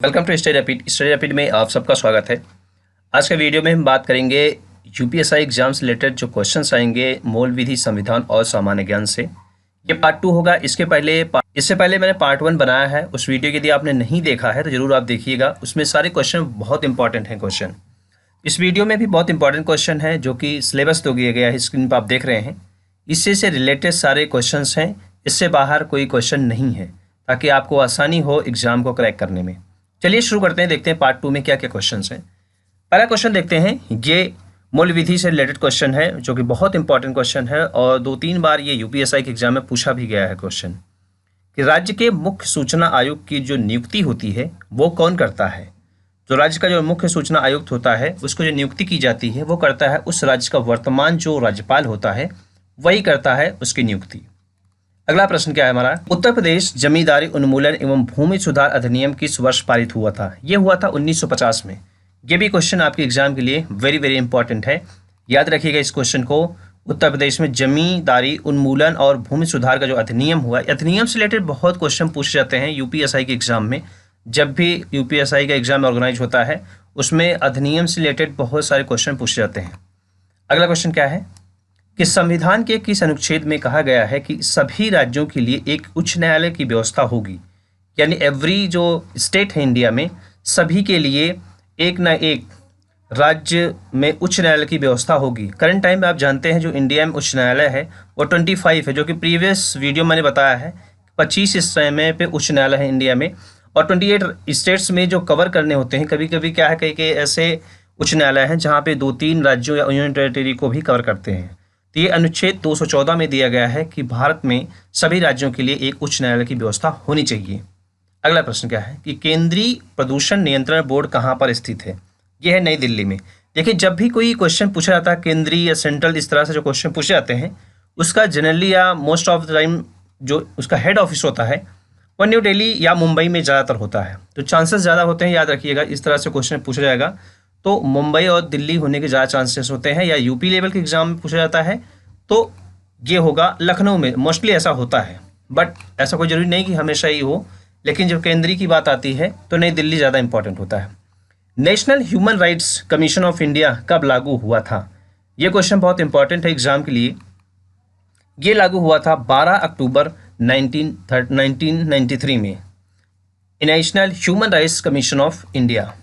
Welcome to study rapid में आप सबका स्वागत है। आज के वीडियो में हम बात करेंगे यूपीएसआई एग्जाम से रिलेटेड जो क्वेश्चंस आएंगे मूल विधि, संविधान और सामान्य ज्ञान से। ये पार्ट 2 होगा। इससे पहले मैंने पार्ट 1 बनाया है, उस वीडियो यदि आपने नहीं देखा है तो जरूर आप देखिएगा। उसमें सारे क्वेश्चन बहुत इंपॉर्टेंट हैं। क्वेश्चन इस वीडियो में भी बहुत इंपॉर्टेंट क्वेश्चन है जो कि सिलेबस तो दिया गया है, स्क्रीन पर आप देख रहे हैं। इससे से रिलेटेड सारे क्वेश्चन हैं, इससे बाहर कोई क्वेश्चन नहीं है, ताकि आपको आसानी हो एग्जाम को क्रैक करने में। चलिए शुरू करते हैं, देखते हैं पार्ट 2 में क्या क्या क्वेश्चंस हैं। पहला क्वेश्चन देखते हैं, ये मूल विधि से रिलेटेड क्वेश्चन है जो कि बहुत इंपॉर्टेंट क्वेश्चन है और 2-3 बार ये यूपीएसआई के एग्जाम में पूछा भी गया है क्वेश्चन कि राज्य के मुख्य सूचना आयुक्त की जो नियुक्ति होती है वो कौन करता है। जो राज्य का जो मुख्य सूचना आयुक्त होता है उसको जो नियुक्ति की जाती है वो करता है उस राज्य का वर्तमान जो राज्यपाल होता है वही करता है उसकी नियुक्ति। अगला प्रश्न क्या है हमारा, उत्तर प्रदेश जमींदारी उन्मूलन एवं भूमि सुधार अधिनियम किस वर्ष पारित हुआ था। ये हुआ था 1950 में। ये भी क्वेश्चन आपके एग्जाम के लिए वेरी वेरी इंपॉर्टेंट है, याद रखिएगा इस क्वेश्चन को। उत्तर प्रदेश में जमींदारी उन्मूलन और भूमि सुधार का जो अधिनियम हुआ, अधिनियम से रिलेटेड बहुत क्वेश्चन पूछे जाते हैं यूपीएसआई के एग्जाम में। जब भी यूपीएसआई का एग्जाम ऑर्गेनाइज होता है उसमें अधिनियम से रिलेटेड बहुत सारे क्वेश्चन पूछे जाते हैं। अगला क्वेश्चन क्या है कि संविधान के किस अनुच्छेद में कहा गया है कि सभी राज्यों के लिए एक उच्च न्यायालय की व्यवस्था होगी। यानी एवरी जो स्टेट है इंडिया में, सभी के लिए एक ना एक राज्य में उच्च न्यायालय की व्यवस्था होगी। करंट टाइम में आप जानते हैं जो इंडिया में उच्च न्यायालय है वो 25 है, जो कि प्रीवियस वीडियो मैंने बताया है 25 इस समय पे उच्च न्यायालय है इंडिया में, और 28 स्टेट्स में जो कवर करने होते हैं। कभी कभी क्या है, कई ऐसे उच्च न्यायालय हैं जहाँ पे 2-3 राज्यों या यूनियन टेरिटरी को भी कवर करते हैं। तो ये अनुच्छेद 214 में दिया गया है कि भारत में सभी राज्यों के लिए एक उच्च न्यायालय की व्यवस्था होनी चाहिए। अगला प्रश्न क्या है कि केंद्रीय प्रदूषण नियंत्रण बोर्ड कहाँ पर स्थित है। यह है नई दिल्ली में। देखिए, जब भी कोई क्वेश्चन पूछा जाता है केंद्रीय या सेंट्रल, इस तरह से जो क्वेश्चन पूछे जाते हैं उसका जनरली या मोस्ट ऑफ द टाइम जो उसका हेड ऑफिस होता है वो न्यू दिल्ली या मुंबई में ज़्यादातर होता है। तो चांसेस ज़्यादा होते हैं, याद रखिएगा। इस तरह से क्वेश्चन पूछा जाएगा तो मुंबई और दिल्ली होने के ज़्यादा चांसेस होते हैं। या यूपी लेवल के एग्जाम में पूछा जाता है तो ये होगा लखनऊ में, मोस्टली ऐसा होता है। बट ऐसा कोई ज़रूरी नहीं कि हमेशा ही हो, लेकिन जब केंद्रीय की बात आती है तो नई दिल्ली ज़्यादा इंपॉर्टेंट होता है। National human rights commission of India कब लागू हुआ था। ये क्वेश्चन बहुत इंपॉर्टेंट है एग्जाम के लिए। ये लागू हुआ था 12 अक्टूबर 1993 में। National human rights commission of India,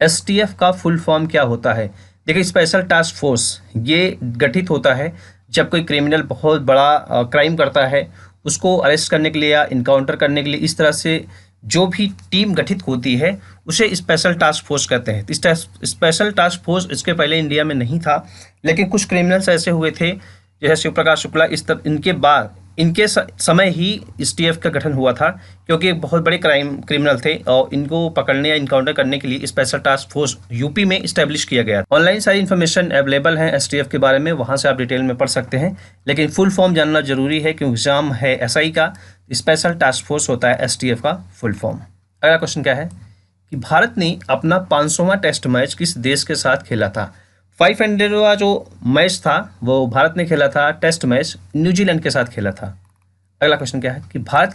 STF का फुल फॉर्म क्या होता है। देखिए, स्पेशल टास्क फोर्स ये गठित होता है जब कोई क्रिमिनल बहुत बड़ा क्राइम करता है, उसको अरेस्ट करने के लिए या इनकाउंटर करने के लिए इस तरह से जो भी टीम गठित होती है उसे स्पेशल टास्क फोर्स कहते हैं। इस स्पेशल टास्क फोर्स इसके पहले इंडिया में नहीं था, लेकिन कुछ क्रिमिनल्स ऐसे हुए थे जैसे शिव प्रकाश शुक्ला, इनके समय ही एसटीएफ का गठन हुआ था, क्योंकि एक बहुत बड़े क्रिमिनल थे और इनको पकड़ने या इनकाउंटर करने के लिए स्पेशल टास्क फोर्स यूपी में इस्टेब्लिश किया गया। ऑनलाइन सारी इन्फॉर्मेशन अवेलेबल है एसटीएफ के बारे में, वहां से आप डिटेल में पढ़ सकते हैं, लेकिन फुल फॉर्म जानना जरूरी है क्योंकि एग्जाम है एसआई का। स्पेशल टास्क फोर्स होता है एसटीएफ का फुल फॉर्म। अगला क्वेश्चन क्या है कि भारत ने अपना 500वां टेस्ट मैच किस देश के साथ खेला था। 500वां जो मैच था वो भारत ने खेला था, टेस्ट मैच न्यूजीलैंड के साथ खेला था। अगला क्वेश्चन क्या है कि भारत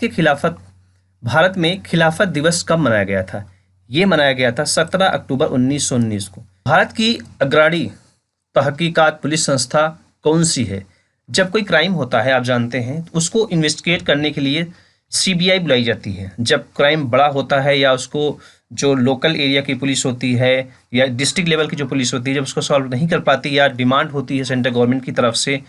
में खिलाफत दिवस कब मनाया गया था। ये मनाया गया था 17 अक्टूबर 1919 को। भारत की अग्रणी तहकीकात पुलिस संस्था कौन सी है। जब कोई क्राइम होता है, आप जानते हैं, तो उसको इन्वेस्टिगेट करने के लिए सीबीआई बुलाई जाती है। जब क्राइम बड़ा होता है या उसको जो लोकल एरिया की पुलिस होती है या डिस्ट्रिक्ट लेवल की जो पुलिस होती है, जब उसको सॉल्व नहीं कर पाती या डिमांड होती है सेंट्रल गवर्नमेंट की तरफ से,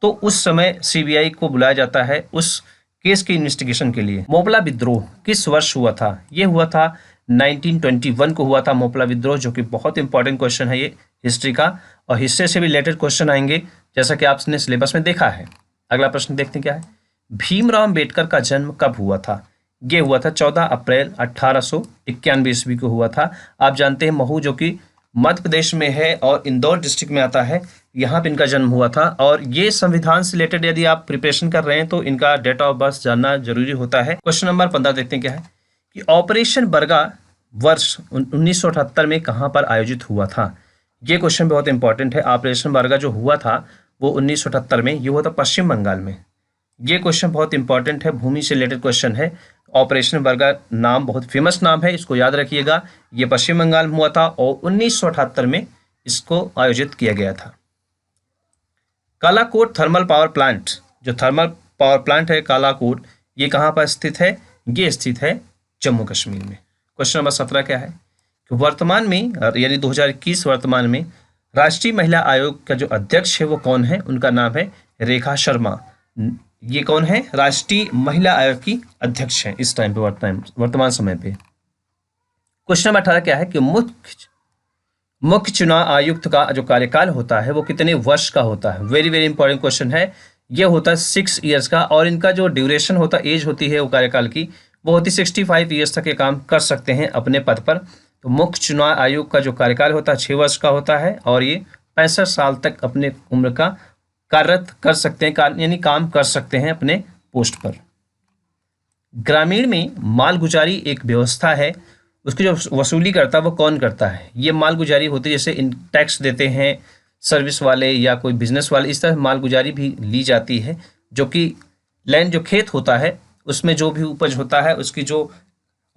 तो उस समय सीबीआई को बुलाया जाता है उस केस की इन्वेस्टिगेशन के लिए। मोपला विद्रोह किस वर्ष हुआ था। ये हुआ था 1921 को हुआ था मोपला विद्रोह, जो कि बहुत इंपॉर्टेंट क्वेश्चन है ये हिस्ट्री का, और हिस्ट्री से भी रिलेटेड क्वेश्चन आएंगे जैसा कि आपने सिलेबस में देखा है। अगला प्रश्न देखते हैं क्या है, भीमराव अम्बेडकर का जन्म कब हुआ था। ये हुआ था 14 अप्रैल 1891 ईस्वी को हुआ था। आप जानते हैं महू जो कि मध्य प्रदेश में है और इंदौर डिस्ट्रिक्ट में आता है, यहाँ पे इनका जन्म हुआ था। और ये संविधान से रिलेटेड यदि आप प्रिपरेशन कर रहे हैं तो इनका डेट ऑफ बर्थ जानना जरूरी होता है। क्वेश्चन नंबर 15 देखते हैं क्या है कि ऑपरेशन बरगा वर्ष 1978 में कहाँ पर आयोजित हुआ था। ये क्वेश्चन बहुत इंपॉर्टेंट है। ऑपरेशन बरगा जो हुआ था वो 1978 में, ये हुआ था पश्चिम बंगाल में। ये क्वेश्चन बहुत इंपॉर्टेंट है, भूमि से रिलेटेड क्वेश्चन है। ऑपरेशन बर्गर नाम बहुत फेमस नाम है, इसको याद रखिएगा। ये पश्चिम बंगाल में हुआ था और 1978 में इसको आयोजित किया गया था। कालाकोट थर्मल पावर प्लांट, जो थर्मल पावर प्लांट है कालाकोट, ये कहाँ पर स्थित है? ये स्थित है जम्मू कश्मीर में। क्वेश्चन नंबर 17 क्या है कि वर्तमान में यानी 2021 वर्तमान में राष्ट्रीय महिला आयोग का जो अध्यक्ष है वो कौन है? उनका नाम है रेखा शर्मा। ये कौन है? राष्ट्रीय महिला आयोग की अध्यक्ष है इस टाइम पे, वर्तमान समय पे। क्वेश्चन नंबर 18 क्या है कि मुख्य चुनाव आयुक्त का जो कार्यकाल होता है वो कितने वर्ष का होता है? वेरी वेरी इंपॉर्टेंट क्वेश्चन है। ये होता है 6 ईयर्स का, और इनका जो ड्यूरेशन होता है, एज होती है वो कार्यकाल की, वो होती है 65 ईयर्स तक ये काम कर सकते हैं अपने पद पर। तो मुख्य चुनाव आयोग का जो कार्यकाल होता है 6 वर्ष का होता है, और ये 65 साल तक अपने उम्र का कार्यरत कर सकते हैं, यानी काम कर सकते हैं अपने पोस्ट पर। ग्रामीण में मालगुजारी एक व्यवस्था है, उसकी जो वसूली करता है वो कौन करता है? ये मालगुजारी होती है, जैसे टैक्स देते हैं सर्विस वाले या कोई बिजनेस वाले, इस तरह मालगुजारी भी ली जाती है, जो कि लैंड जो खेत होता है उसमें जो भी उपज होता है उसकी जो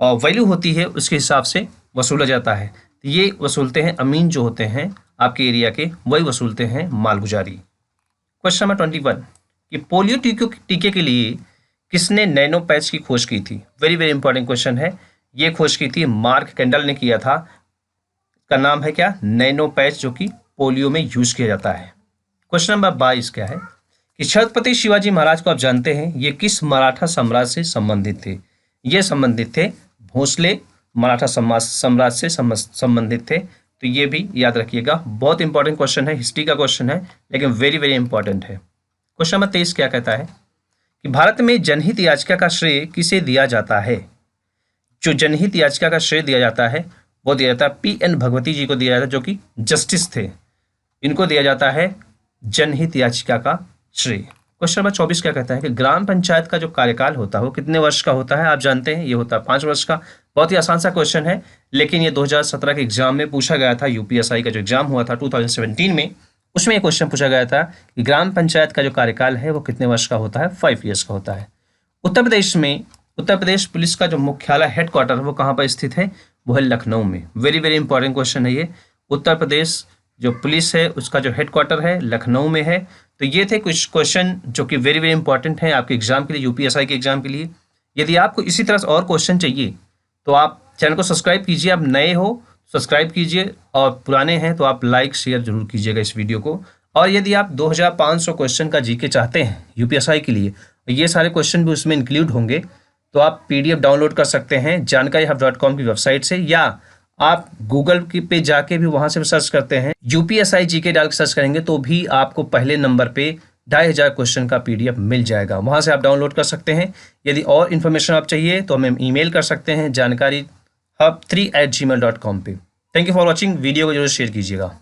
वैल्यू होती है उसके हिसाब से वसूला जाता है। तो ये वसूलते हैं अमीन जो होते हैं आपके एरिया के, वही वसूलते हैं मालगुजारी। क्वेश्चन नंबर 21 कि पोलियो टीके के लिए किसने नैनो पैच की खोज की थी? वेरी वेरी इंपॉर्टेंट क्वेश्चन है। ये खोज की थी मार्क कैंडल ने किया था। का नाम है क्या? नैनो पैच, जो कि पोलियो में यूज किया जाता है। क्वेश्चन नंबर 22 क्या है कि छत्रपति शिवाजी महाराज को आप जानते हैं, ये किस मराठा साम्राज्य से संबंधित थे? ये संबंधित थे भोसले मराठा साम्राज्य से संबंधित थे। तो ये भी याद रखिएगा, बहुत इंपॉर्टेंट क्वेश्चन है, हिस्ट्री का क्वेश्चन है, लेकिन वेरी वेरी इंपॉर्टेंट है। क्वेश्चन नंबर 23 क्या कहता है कि भारत में जनहित याचिका का श्रेय किसे दिया जाता है? जो जनहित याचिका का श्रेय दिया जाता है वो दिया जाता है P.N. भगवती जी को दिया जाता है, जो कि जस्टिस थे। इनको दिया जाता है जनहित याचिका का श्रेय। क्वेश्चन नंबर 24 क्या कहता है कि ग्राम पंचायत का जो कार्यकाल होता है वो कितने वर्ष का होता है? आप जानते हैं ये होता है 5 वर्ष का। बहुत ही आसान सा क्वेश्चन है, लेकिन ये 2017 के एग्जाम में पूछा गया था। यूपीएसआई का जो एग्जाम हुआ था 2017 में, उसमें ये क्वेश्चन पूछा गया था कि ग्राम पंचायत का जो कार्यकाल है वो कितने वर्ष का होता है? 5 ईयर्स का होता है। उत्तर प्रदेश पुलिस का जो मुख्यालय हेडक्वार्टर वो कहाँ पर स्थित है? वो है लखनऊ में। वेरी वेरी इंपॉर्टेंट क्वेश्चन है ये। उत्तर प्रदेश जो पुलिस है उसका जो हेडक्वार्टर है लखनऊ में है। तो ये थे कुछ क्वेश्चन जो कि वेरी वेरी इंपॉर्टेंट हैं आपके एग्जाम के लिए, यूपीएसआई के एग्जाम के लिए। यदि आपको इसी तरह से और क्वेश्चन चाहिए तो आप चैनल को सब्सक्राइब कीजिए। आप नए हो सब्सक्राइब कीजिए, और पुराने हैं तो आप लाइक शेयर जरूर कीजिएगा इस वीडियो को। और यदि आप 2500 क्वेश्चन का जीके चाहते हैं यूपीएसआई के लिए, ये सारे क्वेश्चन भी उसमें इंक्लूड होंगे, तो आप PDF डाउनलोड कर सकते हैं jankari-hub.com की वेबसाइट से, या आप गूगल पे जाके भी वहां से सर्च करते हैं यूपीएसआई जीके डाल के सर्च करेंगे तो भी आपको पहले नंबर पे 2500 क्वेश्चन का PDF मिल जाएगा। वहां से आप डाउनलोड कर सकते हैं। यदि और इन्फॉर्मेशन आप चाहिए तो हमें ईमेल कर सकते हैं jankari-hub3@gmail.com पे। Thank you for watching. Video को जरूर शेयर कीजिएगा।